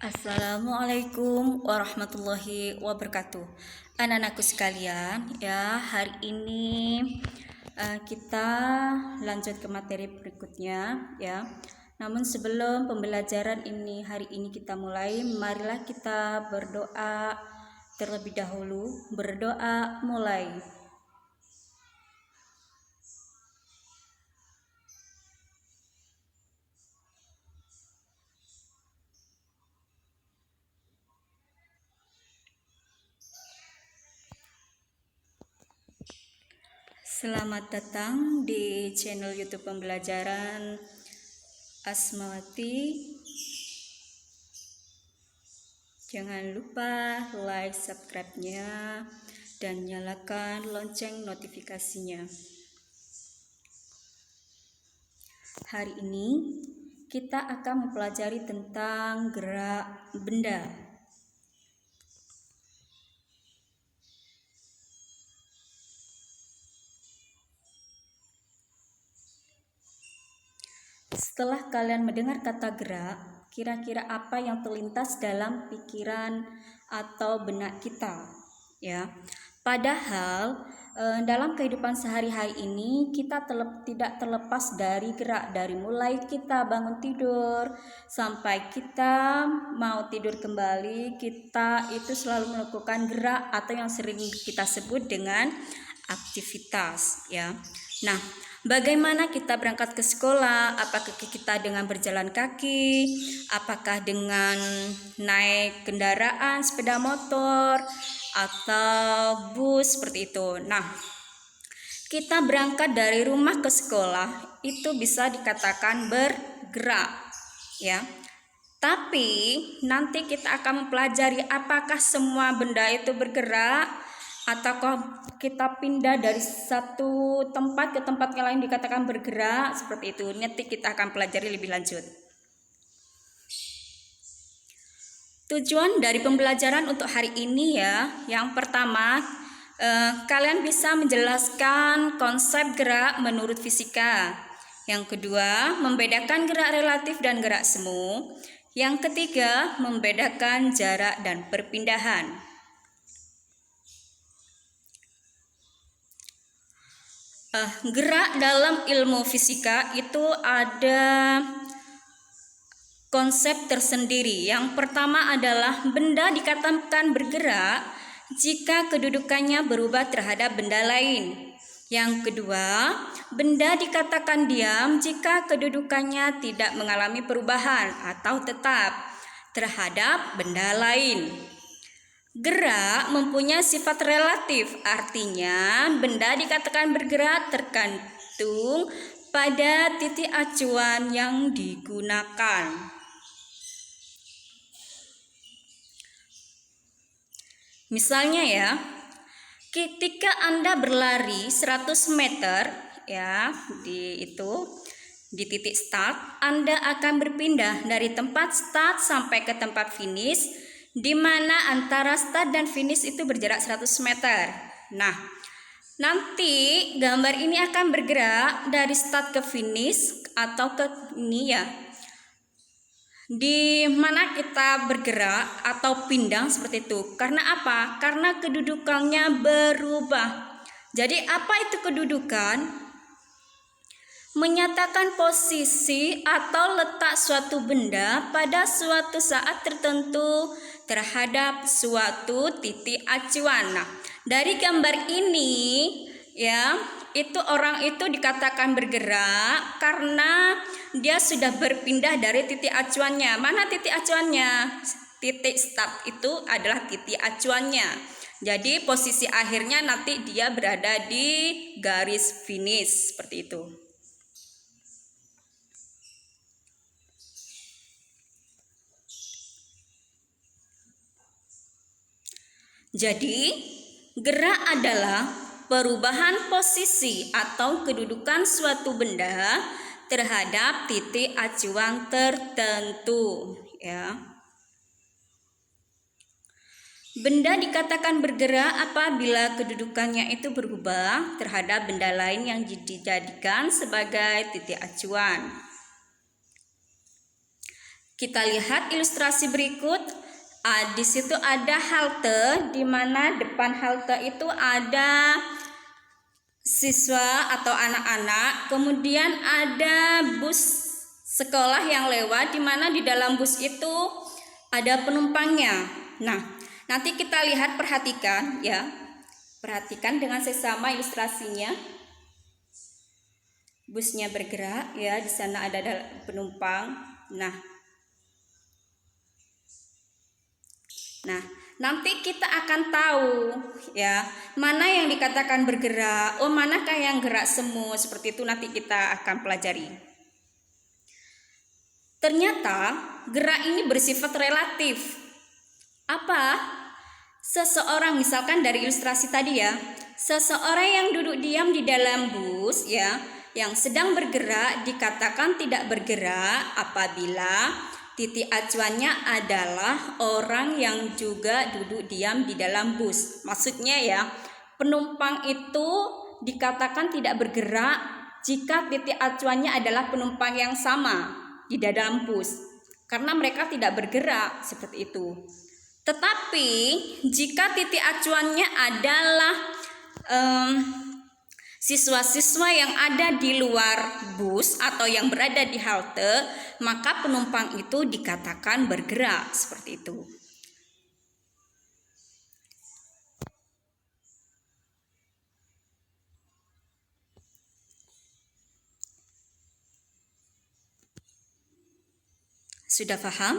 Assalamualaikum warahmatullahi wabarakatuh. Anak-anakku sekalian, ya hari ini kita lanjut ke materi berikutnya, ya. Namun sebelum pembelajaran ini hari ini kita mulai, marilah kita berdoa terlebih dahulu. Berdoa mulai. Selamat datang di channel YouTube pembelajaran Asmawati. Jangan lupa like, subscribe-nya, dan nyalakan lonceng notifikasinya. Hari ini kita akan mempelajari tentang gerak benda. Setelah kalian mendengar kata gerak, kira-kira apa yang terlintas dalam pikiran atau benak kita? Ya, padahal dalam kehidupan sehari-hari ini kita tidak terlepas dari gerak, dari mulai kita bangun tidur sampai kita mau tidur kembali, kita itu selalu melakukan gerak atau yang sering kita sebut dengan aktivitas, ya. Nah, bagaimana kita berangkat ke sekolah? Apakah kita dengan berjalan kaki? Apakah dengan naik kendaraan sepeda motor atau bus seperti itu? Nah, kita berangkat dari rumah ke sekolah itu bisa dikatakan bergerak, ya. Tapi nanti kita akan mempelajari apakah semua benda itu bergerak ataukah kita pindah dari satu tempat ke tempat yang lain dikatakan bergerak seperti itu. Nanti kita akan pelajari lebih lanjut. Tujuan dari pembelajaran untuk hari ini, ya, yang pertama kalian bisa menjelaskan konsep gerak menurut fisika. Yang kedua, membedakan gerak relatif dan gerak semu. Yang ketiga, membedakan jarak dan perpindahan. Gerak dalam ilmu fisika itu ada konsep tersendiri. Yang pertama adalah benda dikatakan bergerak jika kedudukannya berubah terhadap benda lain. Yang kedua, benda dikatakan diam jika kedudukannya tidak mengalami perubahan atau tetap terhadap benda lain. Gerak mempunyai sifat relatif, artinya benda dikatakan bergerak tergantung pada titik acuan yang digunakan. Misalnya, ya, ketika Anda berlari 100 meter, ya, di titik start, Anda akan berpindah dari tempat start sampai ke tempat finish, di mana antara start dan finish itu berjarak 100 meter. Nah, nanti gambar ini akan bergerak dari start ke finish atau ke ini, ya. Di mana kita bergerak atau pindah seperti itu. Karena apa? Karena kedudukannya berubah. Jadi apa itu kedudukan? Menyatakan posisi atau letak suatu benda pada suatu saat tertentu terhadap suatu titik acuan. Nah, dari gambar ini, ya, itu orang itu dikatakan bergerak karena dia sudah berpindah dari titik acuannya. Mana titik acuannya? Titik start itu adalah titik acuannya. Jadi posisi akhirnya nanti dia berada di garis finish seperti itu. Jadi, gerak adalah perubahan posisi atau kedudukan suatu benda terhadap titik acuan tertentu, ya. Benda dikatakan bergerak apabila kedudukannya itu berubah terhadap benda lain yang dijadikan sebagai titik acuan. Kita lihat ilustrasi berikut. Di situ ada halte, di mana depan halte itu ada siswa atau anak-anak. Kemudian ada bus sekolah yang lewat, di mana di dalam bus itu ada penumpangnya. Nah, nanti kita lihat, perhatikan ya. Perhatikan dengan seksama ilustrasinya. Busnya bergerak ya, di sana ada penumpang. Nah, nanti kita akan tahu ya, mana yang dikatakan bergerak, manakah yang gerak semu, seperti itu nanti kita akan pelajari. Ternyata gerak ini bersifat relatif. Apa? Seseorang, misalkan dari ilustrasi tadi ya, seseorang yang duduk diam di dalam bus ya, yang sedang bergerak dikatakan tidak bergerak apabila titik acuannya adalah orang yang juga duduk diam di dalam bus. Maksudnya ya, penumpang itu dikatakan tidak bergerak jika titik acuannya adalah penumpang yang sama di dalam bus, karena mereka tidak bergerak, seperti itu. Tetapi jika titik acuannya adalah siswa-siswa yang ada di luar bus atau yang berada di halte, maka penumpang itu dikatakan bergerak, seperti itu. Sudah paham?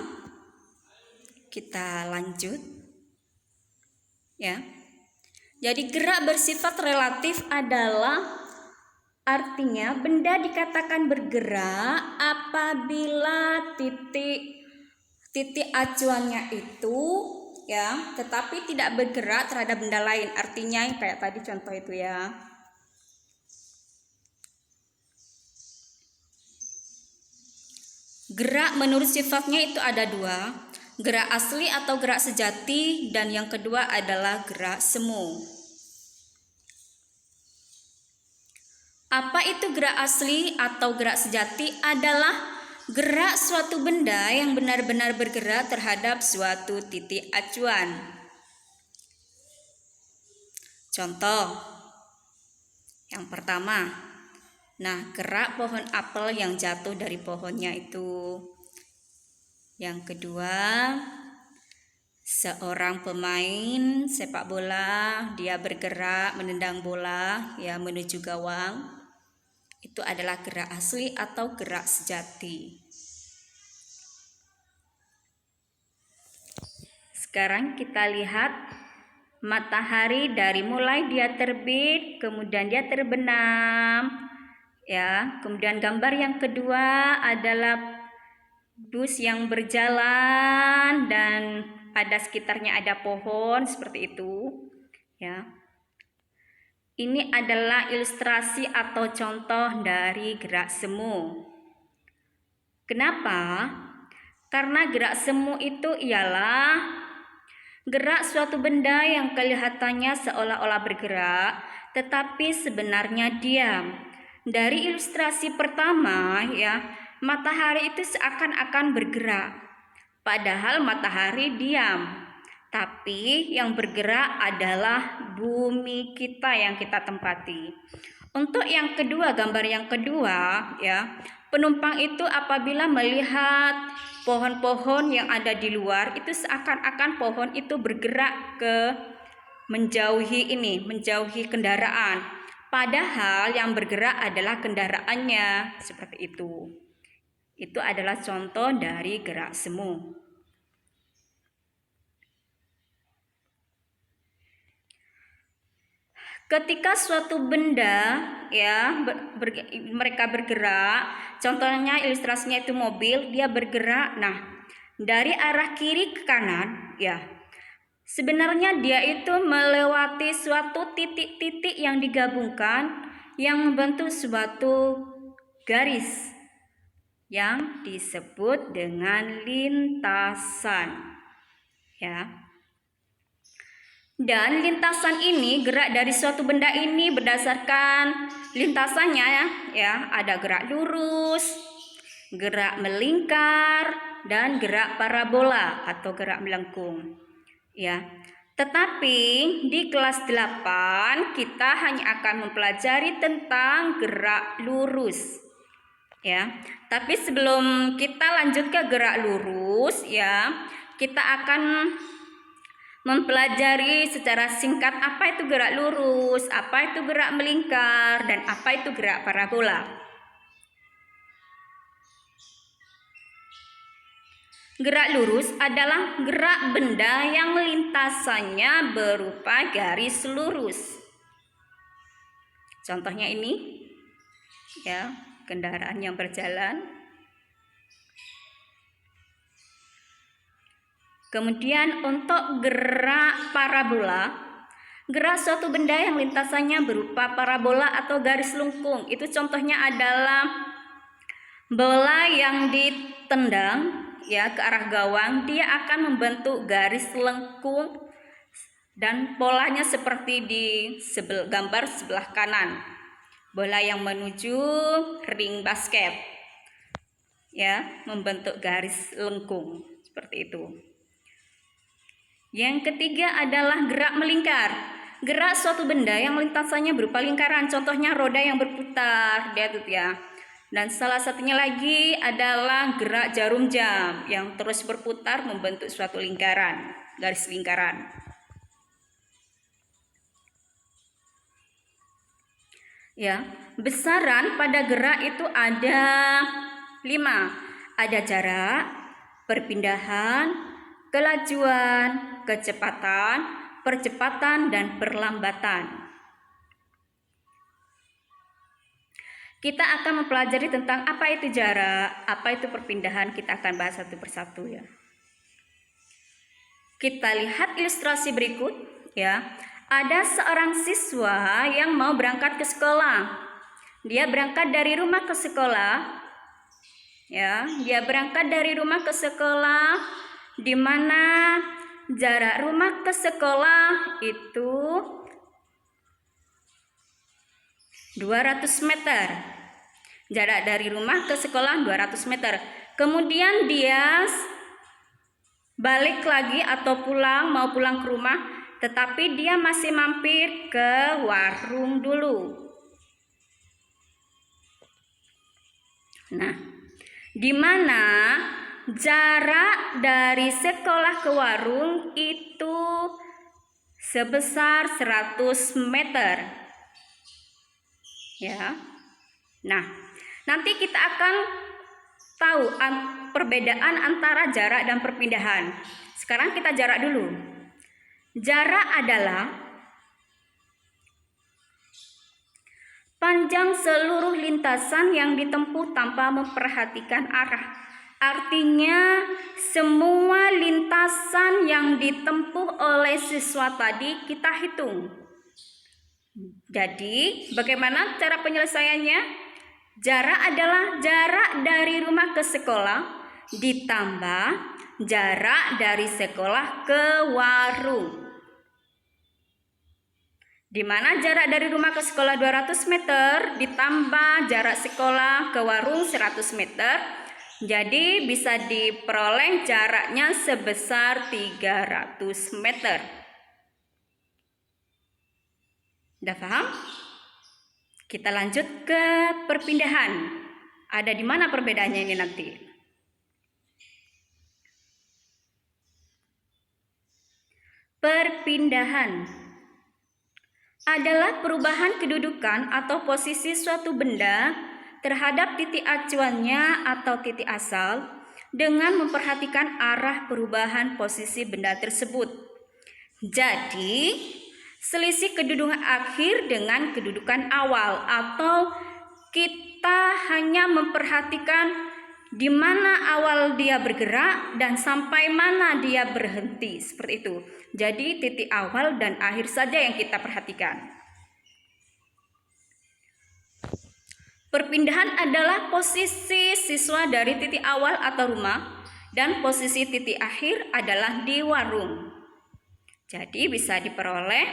Kita lanjut. Ya. Jadi gerak bersifat relatif adalah artinya benda dikatakan bergerak apabila titik acuannya itu ya, tetapi tidak bergerak terhadap benda lain. Artinya kayak tadi contoh itu ya. Gerak menurut sifatnya itu ada dua, gerak asli atau gerak sejati, dan yang kedua adalah gerak semu. Apa itu gerak asli atau gerak sejati? Adalah gerak suatu benda yang benar-benar bergerak terhadap suatu titik acuan. Contoh yang pertama, gerak pohon apel yang jatuh dari pohonnya itu. Yang kedua, seorang pemain sepak bola, dia bergerak menendang bola ya menuju gawang. Itu adalah gerak asli atau gerak sejati. Sekarang kita lihat matahari dari mulai dia terbit, kemudian dia terbenam. Ya, kemudian gambar yang kedua adalah bus yang berjalan dan pada sekitarnya ada pohon, seperti itu. Ya. Ini adalah ilustrasi atau contoh dari gerak semu. Kenapa? Karena gerak semu itu ialah gerak suatu benda yang kelihatannya seolah-olah bergerak, tetapi sebenarnya diam. Dari ilustrasi pertama ya, matahari itu seakan-akan bergerak, padahal matahari diam. Tapi yang bergerak adalah bumi kita yang kita tempati. Untuk yang kedua, gambar yang kedua ya, penumpang itu apabila melihat pohon-pohon yang ada di luar, itu seakan-akan pohon itu bergerak menjauhi kendaraan. Padahal yang bergerak adalah kendaraannya, seperti itu. Itu adalah contoh dari gerak semu. Ketika suatu benda ya mereka bergerak, contohnya ilustrasinya itu mobil, dia bergerak. Dari arah kiri ke kanan ya, sebenarnya dia itu melewati suatu titik-titik yang digabungkan yang membentuk suatu garis yang disebut dengan lintasan ya. Dan lintasan ini, gerak dari suatu benda ini berdasarkan lintasannya ya, ada gerak lurus, gerak melingkar, dan gerak parabola atau gerak melengkung. Ya. Tetapi di kelas 8 kita hanya akan mempelajari tentang gerak lurus. Ya. Tapi sebelum kita lanjut ke gerak lurus ya, kita akan mempelajari secara singkat apa itu gerak lurus, apa itu gerak melingkar, dan apa itu gerak parabola. Gerak lurus adalah gerak benda yang lintasannya berupa garis lurus. Contohnya ini, ya, kendaraan yang berjalan. Kemudian untuk gerak parabola, gerak suatu benda yang lintasannya berupa parabola atau garis lengkung. Itu contohnya adalah bola yang ditendang ya ke arah gawang, dia akan membentuk garis lengkung dan polanya seperti di gambar sebelah kanan. Bola yang menuju ring basket ya, membentuk garis lengkung seperti itu. Yang ketiga adalah gerak melingkar. Gerak suatu benda yang lintasannya berupa lingkaran, contohnya roda yang berputar, dia tuh ya. Dan salah satunya lagi adalah gerak jarum jam yang terus berputar membentuk suatu lingkaran, garis lingkaran. Ya, besaran pada gerak itu ada 5. Ada jarak, perpindahan, kelajuan, kecepatan, percepatan, dan perlambatan. Kita akan mempelajari tentang apa itu jarak, apa itu perpindahan, kita akan bahas satu persatu ya. Kita lihat ilustrasi berikut ya. Ada seorang siswa yang mau berangkat ke sekolah. Dia berangkat dari rumah ke sekolah. Ya, dia berangkat dari rumah ke sekolah, di mana jarak rumah ke sekolah itu 200 meter. Jarak dari rumah ke sekolah 200 meter. Kemudian dia balik lagi atau mau pulang ke rumah, tetapi dia masih mampir ke warung dulu. Nah, di mana jarak dari sekolah ke warung itu sebesar 100 meter. Ya. Nah, nanti kita akan tahu perbedaan antara jarak dan perpindahan. Sekarang kita jarak dulu. Jarak adalah panjang seluruh lintasan yang ditempuh tanpa memperhatikan arah. Artinya semua lintasan yang ditempuh oleh siswa tadi kita hitung. Jadi bagaimana cara penyelesaiannya? Jarak adalah jarak dari rumah ke sekolah ditambah jarak dari sekolah ke warung. Di mana jarak dari rumah ke sekolah 200 meter ditambah jarak sekolah ke warung 100 meter. Jadi bisa diperoleh jaraknya sebesar 300 meter. Udah paham? Kita lanjut ke perpindahan. Ada di mana perbedaannya ini nanti? Perpindahan adalah perubahan kedudukan atau posisi suatu benda terhadap titik acuannya atau titik asal dengan memperhatikan arah perubahan posisi benda tersebut. Jadi, selisih kedudukan akhir dengan kedudukan awal, atau kita hanya memperhatikan di mana awal dia bergerak dan sampai mana dia berhenti, seperti itu. Jadi titik awal dan akhir saja yang kita perhatikan. Perpindahan adalah posisi siswa dari titik awal atau rumah dan posisi titik akhir adalah di warung. Jadi bisa diperoleh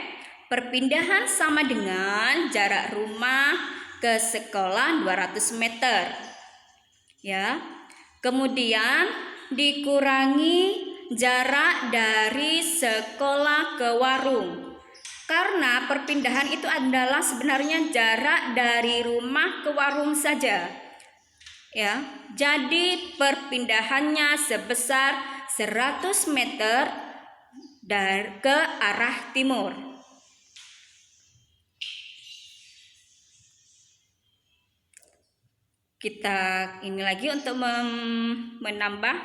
perpindahan sama dengan jarak rumah ke sekolah 200 meter. Ya. Kemudian dikurangi jarak dari sekolah ke warung. Karena perpindahan itu adalah sebenarnya jarak dari rumah ke warung saja. Ya, jadi perpindahannya sebesar 100 meter ke arah timur. Kita ini lagi untuk menambah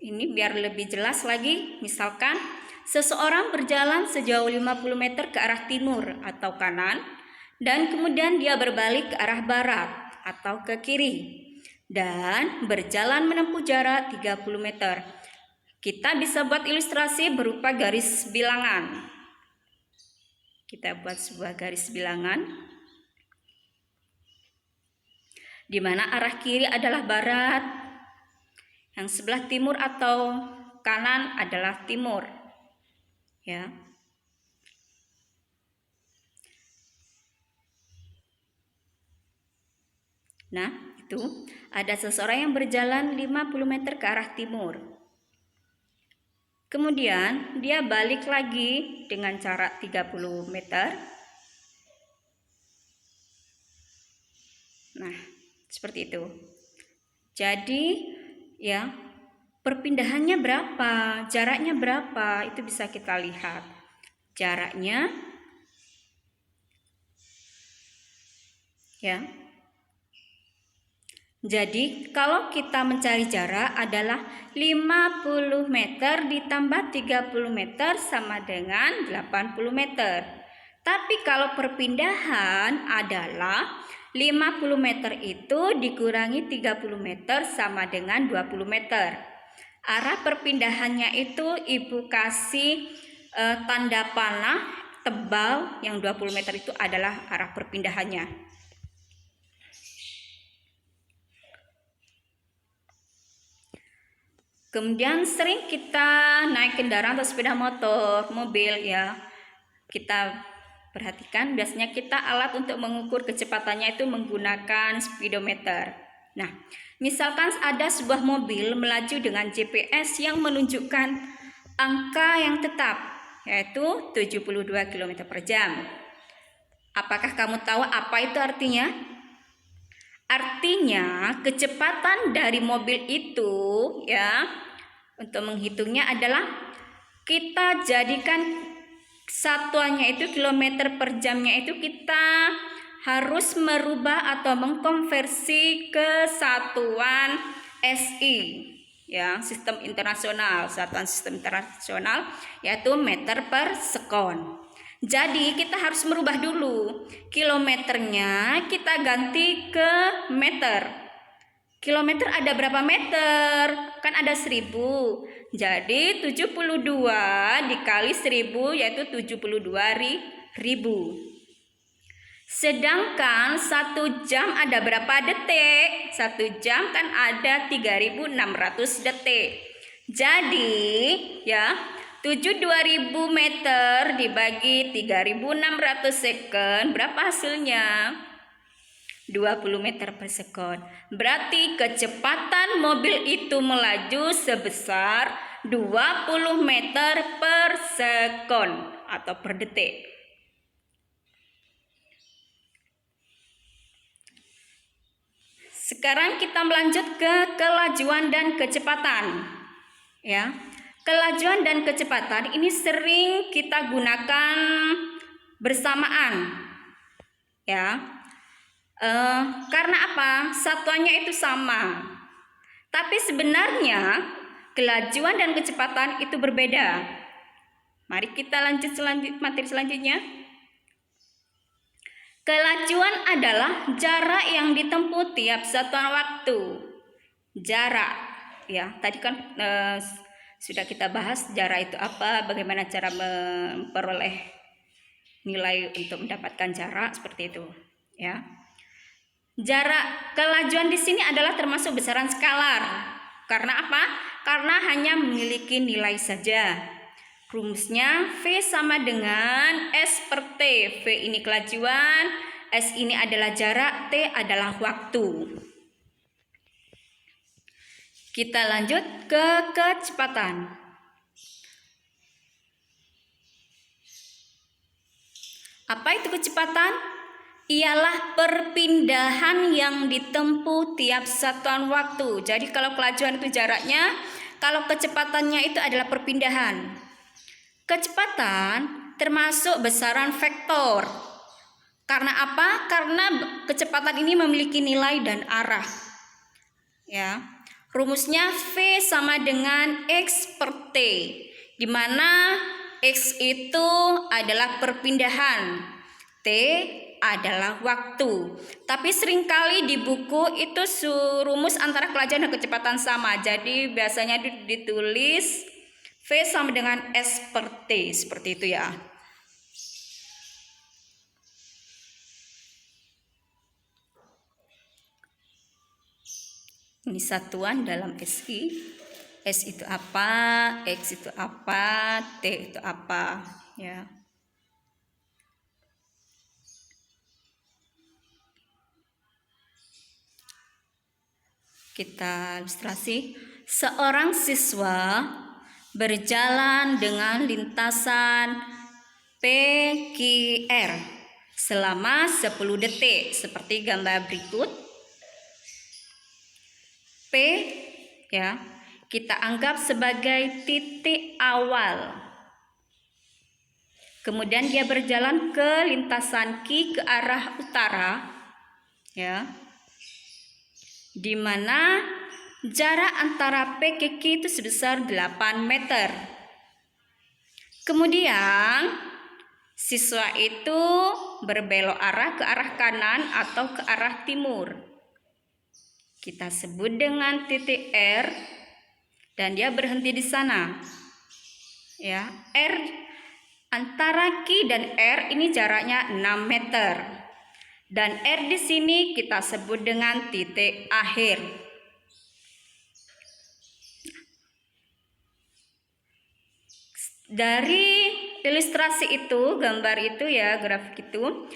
ini biar lebih jelas lagi. Misalkan seseorang berjalan sejauh 50 meter ke arah timur atau kanan, dan kemudian dia berbalik ke arah barat atau ke kiri dan berjalan menempuh jarak 30 meter. Kita bisa buat ilustrasi berupa garis bilangan. Kita buat sebuah garis bilangan di mana arah kiri adalah barat, yang sebelah timur atau kanan adalah timur. Ya. Nah, itu ada seseorang yang berjalan 50 meter ke arah timur. Kemudian dia balik lagi dengan jarak 30 meter. Nah, seperti itu. Jadi, ya, perpindahannya berapa, jaraknya berapa, itu bisa kita lihat. Jaraknya, ya. Jadi, kalau kita mencari jarak adalah 50 meter ditambah 30 meter sama dengan 80 meter. Tapi kalau perpindahan adalah 50 meter itu dikurangi 30 meter sama dengan 20 meter. Arah perpindahannya itu Ibu kasih tanda panah tebal, yang 20 meter itu adalah arah perpindahannya. Kemudian sering kita naik kendaraan atau sepeda motor, mobil ya. Kita perhatikan biasanya kita alat untuk mengukur kecepatannya itu menggunakan speedometer. Nah, misalkan ada sebuah mobil melaju dengan GPS yang menunjukkan angka yang tetap, yaitu 72 km per jam. Apakah kamu tahu apa itu artinya? Artinya kecepatan dari mobil itu, ya, untuk menghitungnya adalah kita jadikan satuannya itu kilometer per jamnya itu kita harus merubah atau mengkonversi ke satuan SI, ya, sistem internasional, satuan sistem internasional, yaitu meter per sekon. Jadi kita harus merubah dulu kilometernya, kita ganti ke meter. Kilometer ada berapa meter? Kan ada 1000. Jadi 72 dikali 1000 yaitu 72.000. Sedangkan 1 jam ada berapa detik? 1 jam kan ada 3600 detik. Jadi ya, 72.000 meter dibagi 3600 second, berapa hasilnya? 20 meter per sekon. Berarti kecepatan mobil itu melaju sebesar 20 meter per sekon atau per detik. Sekarang kita melanjut ke kelajuan dan kecepatan. Ya. Kelajuan dan kecepatan ini sering kita gunakan bersamaan. Ya. Karena apa? Satuannya itu sama. Tapi sebenarnya kelajuan dan kecepatan itu berbeda. Mari kita lanjut materi selanjutnya. Kelajuan adalah jarak yang ditempuh tiap satuan waktu. Jarak, ya. Tadi kan sudah kita bahas jarak itu apa, bagaimana cara memperoleh nilai untuk mendapatkan jarak seperti itu, ya. Jarak kelajuan di sini adalah termasuk besaran skalar. Karena apa? Karena hanya memiliki nilai saja. Rumusnya V sama dengan S per T. V ini kelajuan, S ini adalah jarak, T adalah waktu. Kita lanjut ke kecepatan. Apa itu kecepatan? Ialah perpindahan yang ditempuh tiap satuan waktu. Jadi kalau kelajuan itu jaraknya, kalau kecepatannya itu adalah perpindahan. Kecepatan termasuk besaran vektor. Karena apa? Karena kecepatan ini memiliki nilai dan arah. Ya. Rumusnya V sama dengan X per T, di mana X itu adalah perpindahan, T adalah waktu. Tapi seringkali di buku itu rumus antara kelajuan dan kecepatan sama. Jadi biasanya ditulis V sama dengan S per T, seperti itu ya. Ini satuan dalam SI. S itu apa, X itu apa, T itu apa, ya. Kita ilustrasi. Seorang siswa berjalan dengan lintasan PQR selama 10 detik seperti gambar berikut. P ya, kita anggap sebagai titik awal. Kemudian dia berjalan ke lintasan Q ke arah utara, ya, di mana jarak antara P ke Q itu sebesar 8 meter. Kemudian siswa itu berbelok arah ke arah kanan atau ke arah timur. Kita sebut dengan titik R dan dia berhenti di sana. Ya, R antara Q dan R ini jaraknya 6 meter. Dan R di sini kita sebut dengan titik akhir. Dari ilustrasi itu, gambar itu ya, grafik itu,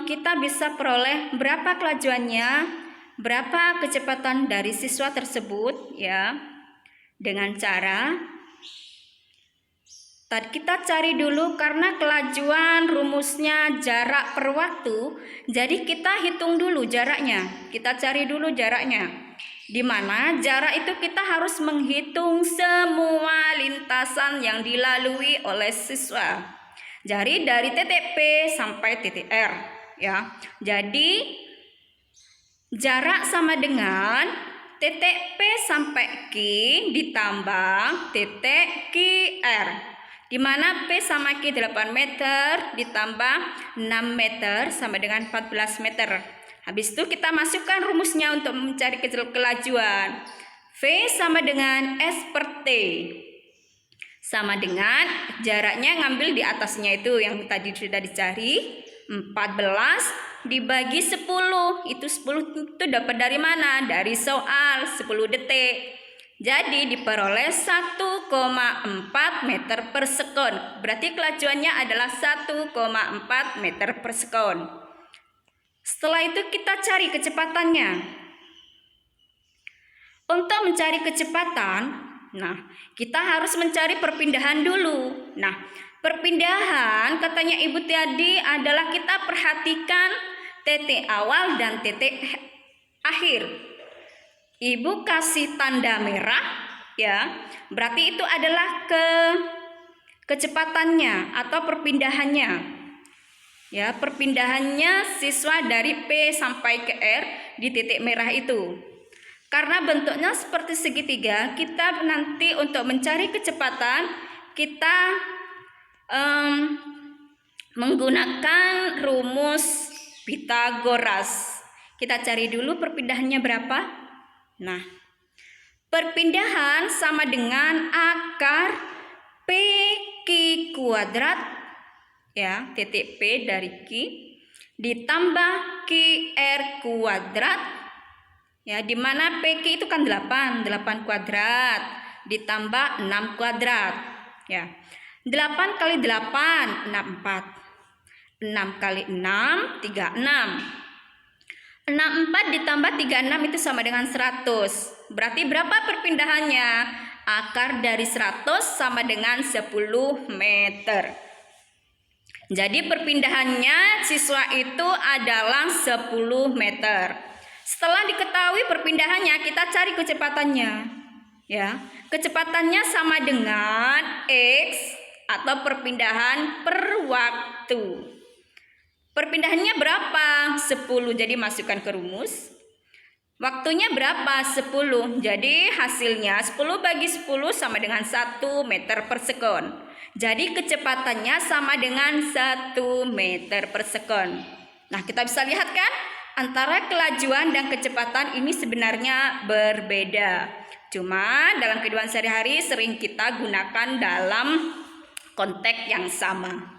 kita bisa peroleh berapa kelajuannya, berapa kecepatan dari siswa tersebut, ya, dengan cara tadi kita cari dulu. Karena kelajuan rumusnya jarak per waktu, jadi kita hitung dulu jaraknya, kita cari dulu jaraknya, di mana jarak itu kita harus menghitung semua lintasan yang dilalui oleh siswa. Jadi dari titik P sampai titik R, ya. Jadi jarak sama dengan titik P sampai Q ditambah titik QR, di mana P sama Q 8 meter ditambah 6 meter sama dengan 14 meter. Habis itu kita masukkan rumusnya untuk mencari kelajuan. V sama dengan S per T, sama dengan jaraknya ngambil di atasnya itu yang tadi sudah dicari, 14 dibagi 10. Itu 10 itu dapat dari mana? Dari soal 10 detik. Jadi diperoleh 1,4 meter per sekon. Berarti kelajuannya adalah 1,4 meter per sekon. Setelah itu kita cari kecepatannya. Untuk mencari kecepatan, nah, kita harus mencari perpindahan dulu. Nah, perpindahan katanya Ibu tadi adalah kita perhatikan titik awal dan titik akhir. Ibu kasih tanda merah, ya, berarti itu adalah kecepatannya atau perpindahannya. Ya, perpindahannya siswa dari P sampai ke R di titik merah itu. Karena bentuknya seperti segitiga, kita nanti untuk mencari kecepatan kita menggunakan rumus Pythagoras. Kita cari dulu perpindahannya berapa. Nah, perpindahan sama dengan akar PQ kuadrat, ya, titik P dari Q ditambah QR kuadrat, ya, di mana PQ itu kan 8 kuadrat ditambah 6 kuadrat, ya. 8 kali 8 64. 6 kali 6 36. 64 ditambah 36 itu sama dengan 100. Berarti berapa perpindahannya? Akar dari 100 sama dengan 10 meter. Jadi perpindahannya siswa itu adalah 10 meter. Setelah diketahui perpindahannya, kita cari kecepatannya. Ya, kecepatannya sama dengan X atau perpindahan per waktu. Perpindahannya berapa? 10. Jadi masukkan ke rumus. Waktunya berapa? 10. Jadi hasilnya 10 bagi 10 sama dengan 1 meter per sekon. Jadi kecepatannya sama dengan 1 meter per sekon. Nah, kita bisa lihat kan? Antara kelajuan dan kecepatan ini sebenarnya berbeda. Cuma dalam kehidupan sehari-hari sering kita gunakan dalam konteks yang sama.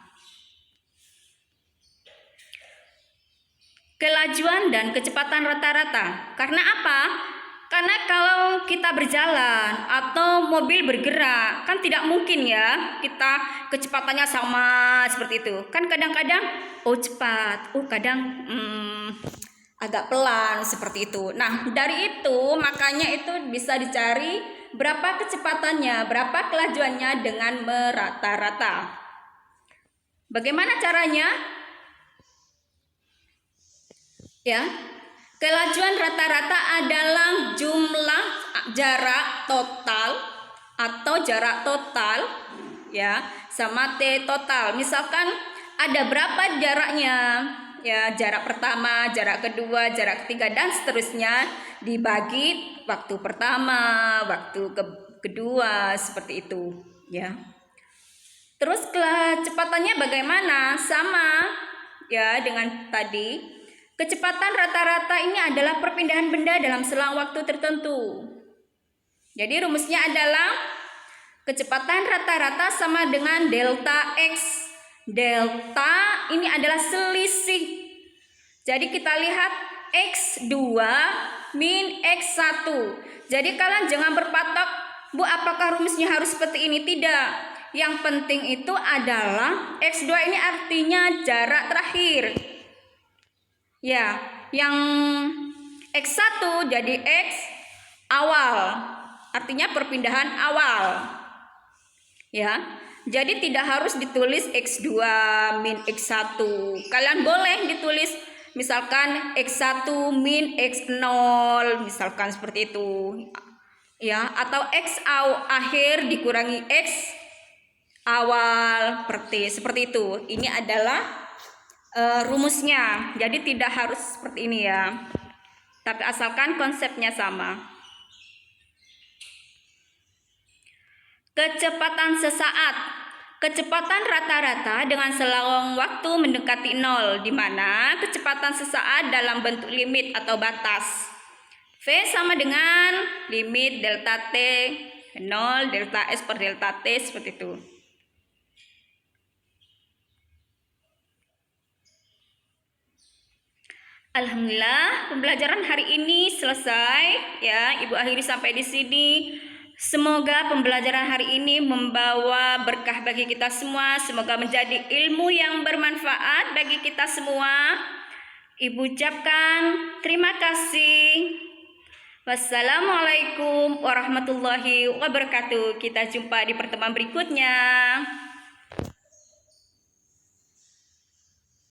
Kelajuan dan kecepatan rata-rata. Karena apa? Karena kalau kita berjalan atau mobil bergerak, kan tidak mungkin ya kita kecepatannya sama seperti itu. Kan kadang-kadang cepat, kadang agak pelan seperti itu. Nah, dari itu makanya itu bisa dicari berapa kecepatannya, berapa kelajuannya dengan merata-rata. Bagaimana caranya? Ya, kelajuan rata-rata adalah jumlah jarak total atau jarak total ya sama T total. Misalkan ada berapa jaraknya? Ya, jarak pertama, jarak kedua, jarak ketiga dan seterusnya dibagi waktu pertama, waktu kedua seperti itu ya. Terus kecepatannya bagaimana? Sama ya dengan tadi. Kecepatan rata-rata ini adalah perpindahan benda dalam selang waktu tertentu. Jadi rumusnya adalah kecepatan rata-rata sama dengan delta X. Delta ini adalah selisih. Jadi kita lihat X2 min X1. Jadi kalian jangan berpatok, Bu, apakah rumusnya harus seperti ini? Tidak. Yang penting itu adalah X2 ini artinya jarak terakhir. Ya, yang X1 jadi X awal, artinya perpindahan awal. Ya, jadi tidak harus ditulis X2 min X1. Kalian boleh ditulis misalkan X1 min X0, misalkan seperti itu. Ya, atau X akhir dikurangi X awal per T, seperti itu. Ini adalah rumusnya. Jadi tidak harus seperti ini ya, tapi asalkan konsepnya sama. Kecepatan sesaat. Kecepatan rata-rata dengan selang waktu mendekati 0, di mana kecepatan sesaat dalam bentuk limit atau batas. V sama dengan limit delta T 0 delta S per delta T, seperti itu. Alhamdulillah, pembelajaran hari ini selesai ya. Ibu akhiri sampai di sini. Semoga pembelajaran hari ini membawa berkah bagi kita semua. Semoga menjadi ilmu yang bermanfaat bagi kita semua. Ibu ucapkan terima kasih. Wassalamualaikum warahmatullahi wabarakatuh. Kita jumpa di pertemuan berikutnya.